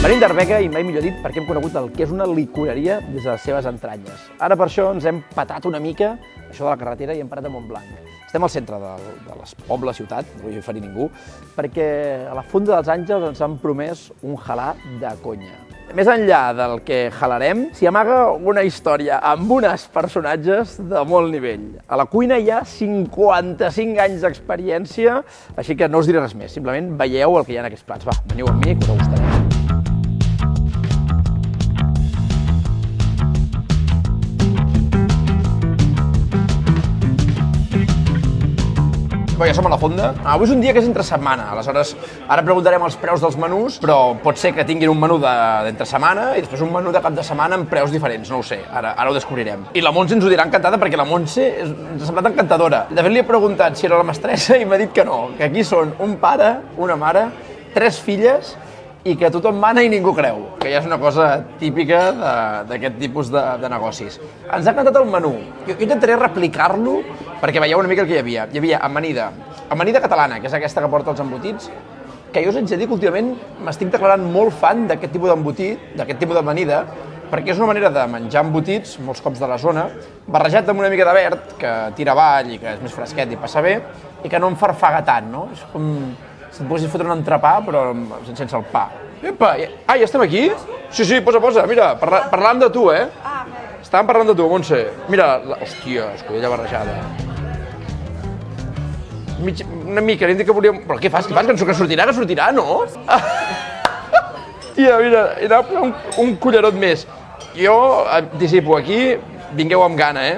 Venim d'Arbeca i mai millor dit perquè hem conegut el que és una licoreria des de les seves entranyes. Ara per això ens hem patat una mica això de la carretera i hem parat a Montblanc. Estem al centre de l'Espoble, ciutat, no vull ferir ningú, perquè a la Fonda dels Àngels ens han promès un halà de conya. Més enllà del que halarem, s'hi amaga una història amb uns personatges de molt nivell. A la cuina hi ha 55 anys d'experiència, així que no us diré res més, simplement veieu el que hi ha en aquests plats. Va, veniu amb mi, que us gustarà. Bé, ja som a la Fonda. Avui és un dia que és entre setmana, aleshores ara preguntarem els preus dels menús, però pot ser que tinguin un menú d'entre setmana i després un menú de cap de setmana amb preus diferents, no ho sé, ara ho descobrirem. I la Montse ens ho dirà encantada perquè la Montse ens ha semblat encantadora. De fet, li he preguntat si era la mestressa i m'ha dit que no, que aquí són un pare, una mare, 3 filles i que tothom mana i ningú creu, que ja és una cosa típica d'aquest tipus de negocis. Ens ha encantat el menú. Jo intentaré replicar-lo perquè veieu una mica el que hi havia. Hi havia amanida catalana, que és aquesta que porta els embotits, que jo us haig de dir que últimament m'estic declarant molt fan d'aquest tipus d'embotit, d'aquest tipus d'amanida, perquè és una manera de menjar embotits, molts cops de la zona, barrejat amb una mica de verd, que tira avall i que és més fresquet i passa bé, i que no em farfaga tant, no? És com si et posis fotre un entrepà, però sense el pa. Epa, ja estem aquí? Sí, posa, mira, parlàvem de tu, eh? Estàvem parlant de tu, Montse. Mira, hòstia, escudella barrejada. Una mica, hem dit que volíem... Però què fas? Que sortirà, no? Tia, mira, he anat un cullerot més. Jo anticipo aquí, vingueu amb gana, eh?